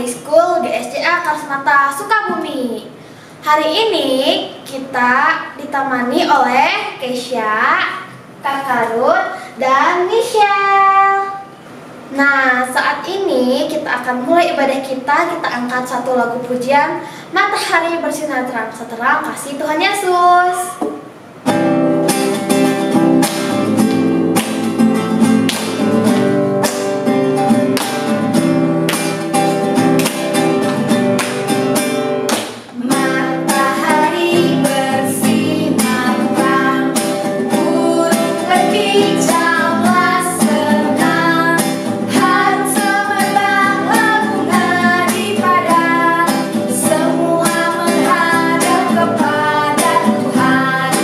Family School GSJA Karismata Sukabumi. Hari ini kita ditemani oleh Keisha, Kak Karun, dan Michelle. Nah, saat ini kita akan mulai ibadah kita. Kita angkat satu lagu pujian, Matahari Bersinar Terang Seterang Kasih Tuhan Yesus. Semua menghadap kepada Tuhan.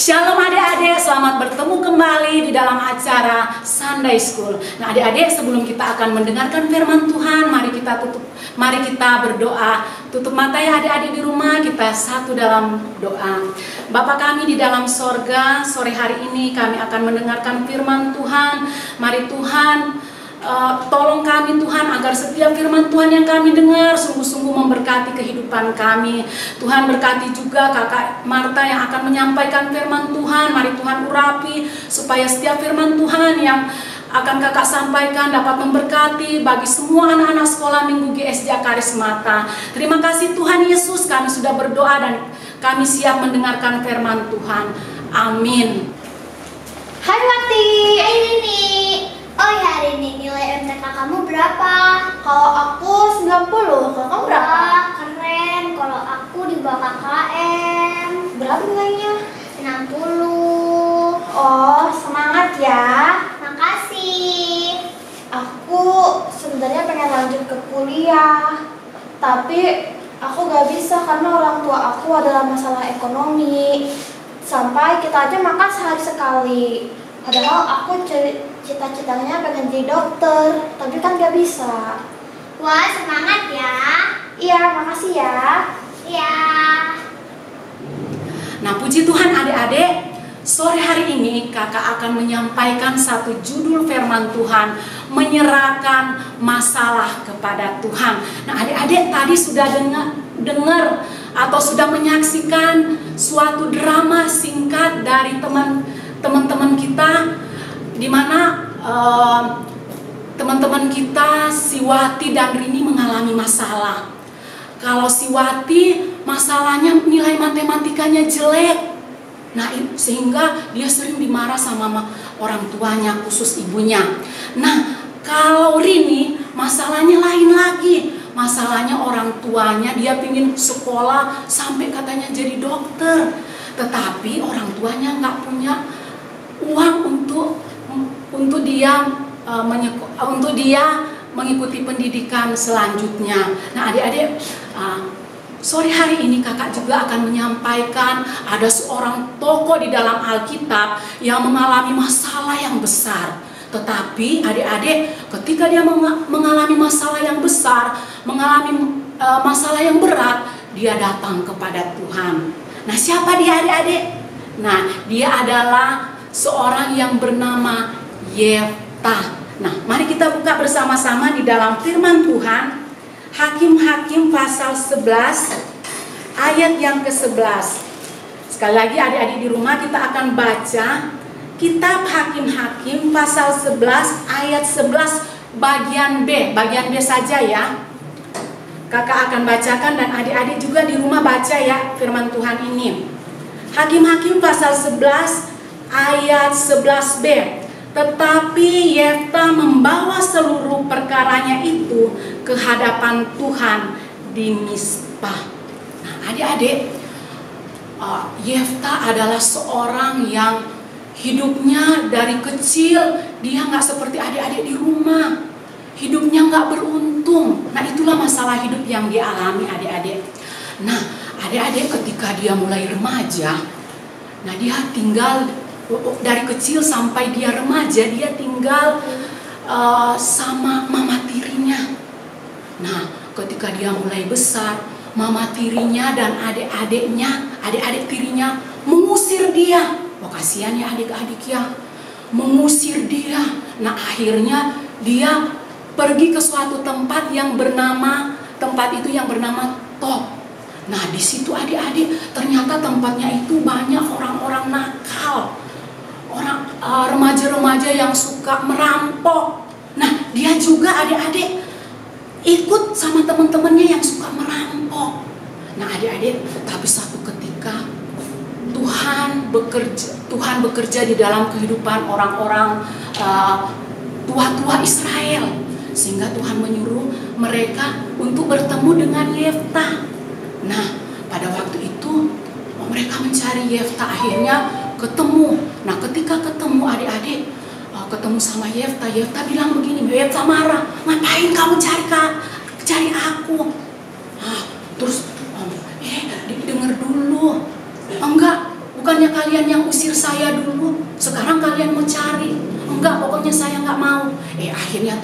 Shalom adik-adik, selamat bertemu kembali di dalam acara Sunday School. Nah adik-adik, sebelum kita akan mendengarkan firman Tuhan, mari kita berdoa. Tutup mata ya adik-adik di rumah, kita satu dalam doa. Bapa kami di dalam sorga, sore hari ini kami akan mendengarkan firman Tuhan. Mari Tuhan, tolong kami Tuhan agar setiap firman Tuhan yang kami dengar sungguh-sungguh memberkati kehidupan kami. Tuhan berkati juga kakak Marta yang akan menyampaikan firman Tuhan. Mari Tuhan urapi supaya setiap firman Tuhan yang akan kakak sampaikan dapat memberkati bagi semua anak-anak sekolah minggu GSJ Karismata. Terima kasih Tuhan Yesus, kami sudah berdoa dan kami siap mendengarkan firman Tuhan. Amin. Hai Mati. Hai Nini. Oh ya, hari ini nilai MTK kamu berapa? Kalau aku 90, kalau kamu berapa? Wah, keren. Kalau aku di bawah KKM. Berapa nilainya? 60. Oh, semangat ya. Makasih. Aku sebenarnya pengen lanjut ke kuliah, tapi aku gak bisa karena orang tua aku adalah masalah ekonomi. Sampai kita aja makan sehari sekali. Padahal aku cita-citanya pengen jadi dokter, tapi kan gak bisa. Wah, semangat ya. Iya, makasih ya. Iya. Nah puji Tuhan adik-adik, sore hari ini kakak akan menyampaikan satu judul firman Tuhan, menyerahkan masalah kepada Tuhan. Nah adik-adik tadi sudah dengar atau sudah menyaksikan suatu drama singkat dari teman-teman kita, di mana teman-teman kita Siwati dan Rini mengalami masalah. Kalau Siwati masalahnya nilai matematikanya jelek. Nah, sehingga dia sering dimarah sama orang tuanya, khusus ibunya. Nah, kalau Rini masalahnya lain lagi. Masalahnya orang tuanya, dia pingin sekolah sampai katanya jadi dokter. Tetapi orang tuanya nggak punya uang untuk dia mengikuti pendidikan selanjutnya. Nah adik-adik, sore hari ini kakak juga akan menyampaikan ada seorang tokoh di dalam Alkitab yang mengalami masalah yang besar. Tetapi adik-adik, ketika dia mengalami masalah yang besar, mengalami masalah yang berat, dia datang kepada Tuhan. Nah siapa dia adik-adik? Nah dia adalah seorang yang bernama Yefta. Nah, mari kita buka bersama-sama di dalam firman Tuhan, Hakim-Hakim pasal 11 ayat yang ke-11. Sekali lagi adik-adik di rumah kita akan baca kitab Hakim-Hakim pasal 11 ayat 11 bagian B saja ya. Kakak akan bacakan dan adik-adik juga di rumah baca ya firman Tuhan ini. Hakim-Hakim pasal 11 ayat 11b. Tetapi Yefta membawa seluruh perkaranya itu ke hadapan Tuhan di Mizpah. Nah adik-adik, Yefta adalah seorang yang hidupnya dari kecil dia nggak seperti adik-adik di rumah. Hidupnya nggak beruntung. Nah itulah masalah hidup yang dia alami adik-adik. Nah adik-adik ketika dia mulai remaja, nah dia tinggal dari kecil sampai dia remaja, dia tinggal sama mama tirinya. Nah ketika dia mulai besar, mama tirinya dan adik-adik tirinya mengusir dia. Wah kasihan ya adik-adik ya, mengusir dia. Nah akhirnya dia pergi ke suatu tempat yang bernama Top. Nah di situ adik-adik ternyata tempatnya itu banyak orang-orang nakal, orang remaja-remaja yang suka merampok. Nah dia juga adik-adik ikut sama teman-temannya yang suka merampok. Nah adik-adik, tapi satu ketika Tuhan bekerja di dalam kehidupan orang-orang tua-tua Israel, sehingga Tuhan menyuruh mereka untuk bertemu dengan Yefta. Nah pada waktu itu mereka mencari Yefta, akhirnya ketemu. Nah ketika ketemu adik-adik, ketemu sama Yefta, Yefta bilang begini, Yefta marah, ngapain kamu cari aku? Nah, terus dengar dulu, enggak, bukannya Bukannya kalian yang usir saya dulu, sekarang kalian mau cari. Enggak, pokoknya saya nggak mau. Akhirnya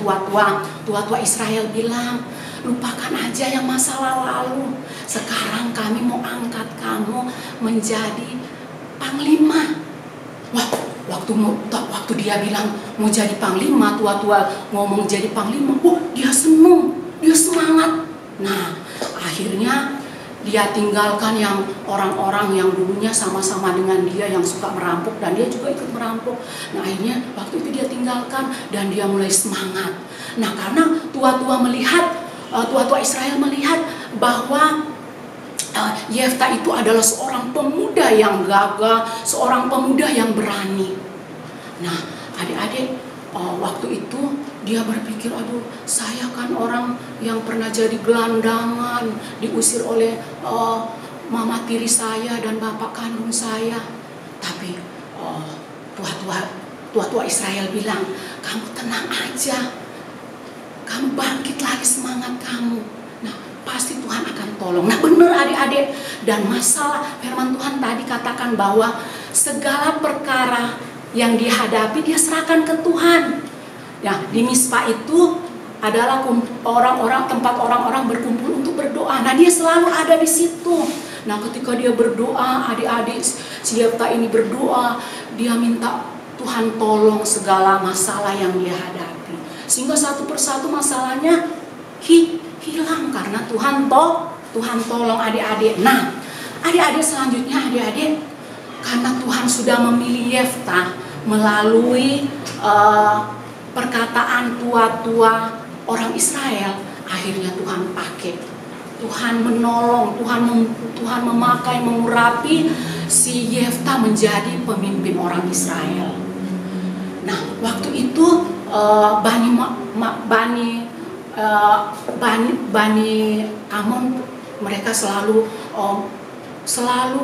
tua-tua Israel bilang, lupakan aja yang masa lalu. Sekarang kami mau angkat kamu menjadi panglima. Wah, waktu dia bilang mau jadi panglima, tua-tua ngomong jadi panglima, dia senang, dia semangat. Nah, akhirnya dia tinggalkan yang orang-orang yang dulunya sama-sama dengan dia yang suka merampok, dan dia juga ikut merampok. Nah, akhirnya waktu itu dia tinggalkan dan dia mulai semangat. Nah, karena tua-tua Israel melihat bahwa Yefta itu adalah seorang pemuda yang gagah, seorang pemuda yang berani. Nah, adik-adik, waktu itu dia berpikir, aduh, saya kan orang yang pernah jadi gelandangan, diusir oleh mama tiri saya dan bapak kandung saya. Tapi tua-tua Israel bilang, kamu tenang aja, kamu bangkit lagi semangat kamu. Nah, pasti Tuhan akan tolong. Nah, benar adik-adik. Dan masalah firman Tuhan tadi katakan bahwa segala perkara yang dihadapi dia serahkan ke Tuhan. Ya, di Mispa itu adalah tempat orang-orang berkumpul untuk berdoa. Nah, dia selalu ada di situ. Nah, ketika dia berdoa, adik-adik, si Yefta ini berdoa, dia minta Tuhan tolong segala masalah yang dia hadapi. Sehingga satu persatu masalahnya hilang karena Tuhan tolong adik-adik. Nah, adik-adik selanjutnya, karena Tuhan sudah memilih Yefta melalui perkataan tua-tua orang Israel, akhirnya Tuhan pakai, Tuhan menolong, Tuhan memakai, mengurapi si Yefta menjadi pemimpin orang Israel. Nah, waktu itu Bani Amon, mereka selalu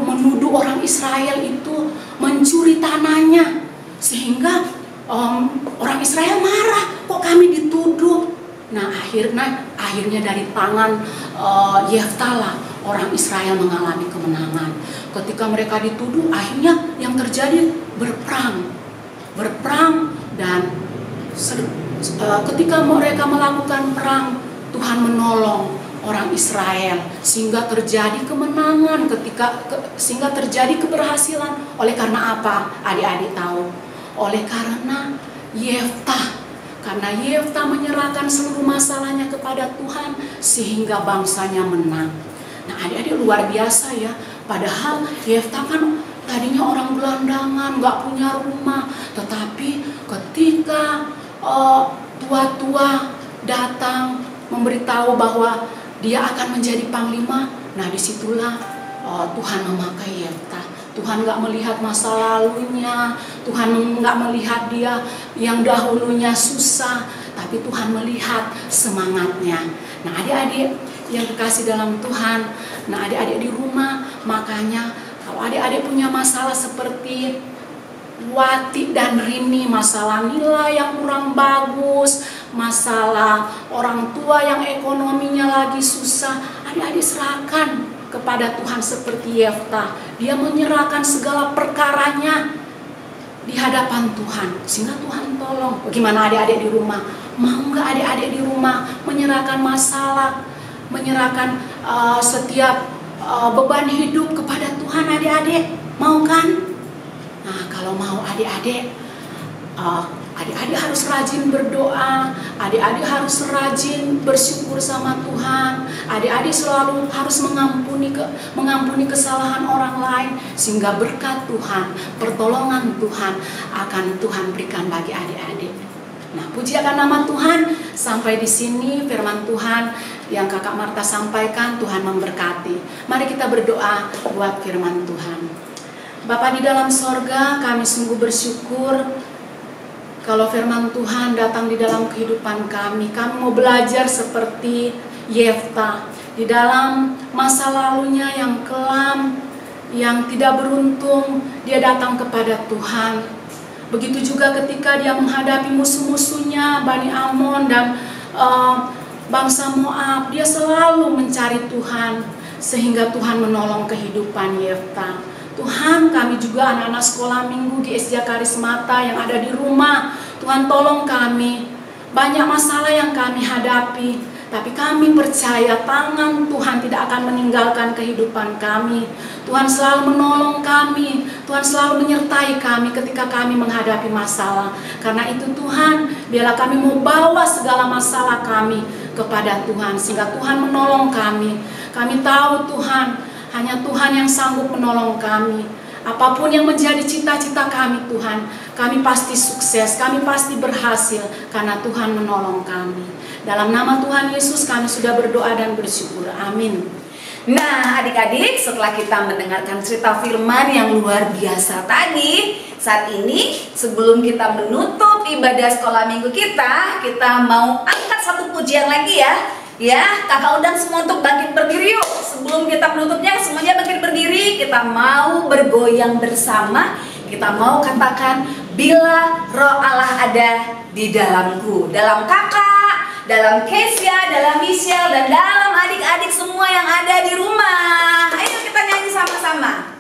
menuduh orang Israel itu mencuri tanahnya, sehingga orang Israel marah, kok kami dituduh. Nah, akhirnya dari tangan Yefta lah orang Israel mengalami kemenangan. Ketika mereka dituduh, akhirnya yang terjadi berperang dan ketika mereka melakukan perang, Tuhan menolong orang Israel sehingga terjadi kemenangan, sehingga terjadi keberhasilan. Oleh karena apa? Adik-adik tahu? Oleh karena Yefta menyerahkan seluruh masalahnya kepada Tuhan sehingga bangsanya menang. Nah, adik-adik, luar biasa ya. Padahal Yefta kan tadinya orang gelandangan, gak punya rumah. Tetapi ketika tua-tua datang memberitahu bahwa dia akan menjadi panglima, nah disitulah Tuhan memakai Yefta. Tuhan gak melihat masa lalunya, Tuhan gak melihat dia yang dahulunya susah, tapi Tuhan melihat semangatnya. Nah, adik-adik yang dikasih dalam Tuhan, nah adik-adik di rumah, makanya kalau adik-adik punya masalah seperti Wati dan Rini, masalah nilai yang kurang bagus, masalah orang tua yang ekonominya lagi susah, adik-adik serahkan kepada Tuhan seperti Yefta. Dia menyerahkan segala perkaranya di hadapan Tuhan, sehingga Tuhan tolong. Bagaimana adik-adik di rumah? Mau nggak adik-adik di rumah menyerahkan masalah, menyerahkan setiap beban hidup kepada Tuhan, adik-adik? Mau kan? Nah, kalau mau adik-adik harus rajin berdoa, adik-adik harus rajin bersyukur sama Tuhan, adik-adik selalu harus mengampuni kesalahan orang lain, sehingga berkat Tuhan, pertolongan Tuhan akan Tuhan berikan bagi adik-adik. Nah, puji akan nama Tuhan. Sampai di sini firman Tuhan yang Kakak Marta sampaikan. Tuhan memberkati. Mari kita berdoa buat firman Tuhan. Bapa di dalam sorga, kami sungguh bersyukur kalau firman Tuhan datang di dalam kehidupan kami. Kami mau belajar seperti Yefta di dalam masa lalunya yang kelam, yang tidak beruntung, dia datang kepada Tuhan. Begitu juga ketika dia menghadapi musuh-musuhnya, Bani Amon dan bangsa Moab, dia selalu mencari Tuhan, sehingga Tuhan menolong kehidupan Yefta. Tuhan, kami juga anak-anak sekolah minggu GSJ Karismata yang ada di rumah. Tuhan, tolong kami. Banyak masalah yang kami hadapi, tapi kami percaya tangan Tuhan tidak akan meninggalkan kehidupan kami. Tuhan selalu menolong kami, Tuhan selalu menyertai kami ketika kami menghadapi masalah. Karena itu Tuhan, biarlah kami mau bawa segala masalah kami kepada Tuhan, sehingga Tuhan menolong kami. Kami tahu Tuhan, hanya Tuhan yang sanggup menolong kami. Apapun yang menjadi cita-cita kami Tuhan, kami pasti sukses, kami pasti berhasil karena Tuhan menolong kami. Dalam nama Tuhan Yesus kami sudah berdoa dan bersyukur. Amin. Nah, adik-adik, setelah kita mendengarkan cerita firman yang luar biasa tadi, saat ini sebelum kita menutup ibadah sekolah minggu kita mau angkat satu pujian lagi ya. Ya, kakak undang semua untuk bangkit berdiri yuk. Sebelum kita menutupnya, semuanya bangkit berdiri. Kita mau bergoyang bersama. Kita mau katakan, bila roh Allah ada di dalamku. Dalam kakak, dalam Kesia, dalam Michelle, dan dalam adik-adik semua yang ada di rumah. Ayo kita nyanyi sama-sama.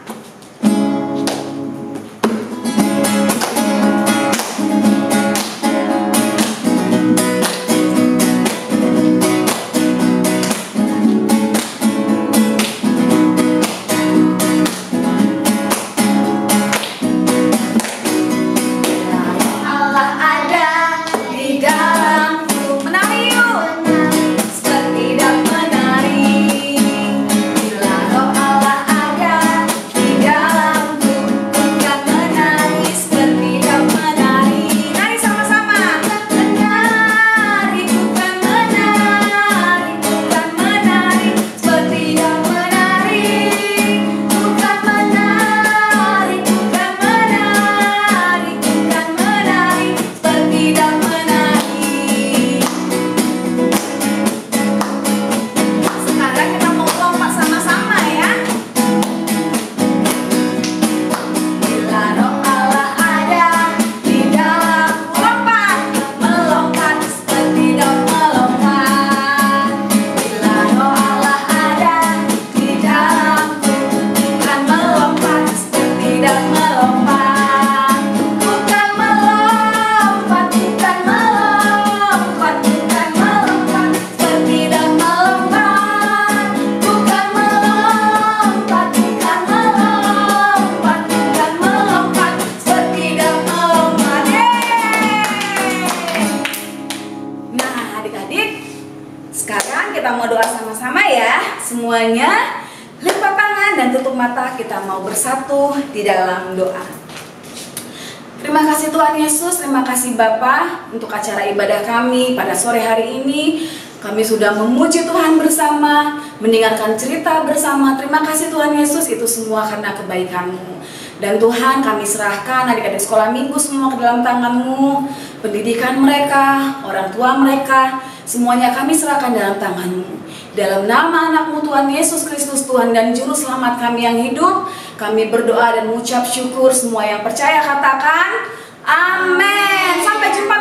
Semuanya lipat tangan dan tutup mata, kita mau bersatu di dalam doa. Terima kasih Tuhan Yesus, terima kasih Bapa untuk acara ibadah kami pada sore hari ini. Kami sudah memuji Tuhan bersama, mendengarkan cerita bersama. Terima kasih Tuhan Yesus, itu semua karena kebaikan-Mu. Dan Tuhan, kami serahkan adik-adik sekolah minggu semua ke dalam tangan-Mu. Pendidikan mereka, orang tua mereka, semuanya kami serahkan dalam tangan-Mu. Dalam nama anak-Mu Tuhan Yesus Kristus, Tuhan dan Juru Selamat kami yang hidup, kami berdoa dan mengucap syukur. Semua yang percaya katakan amin. Sampai jumpa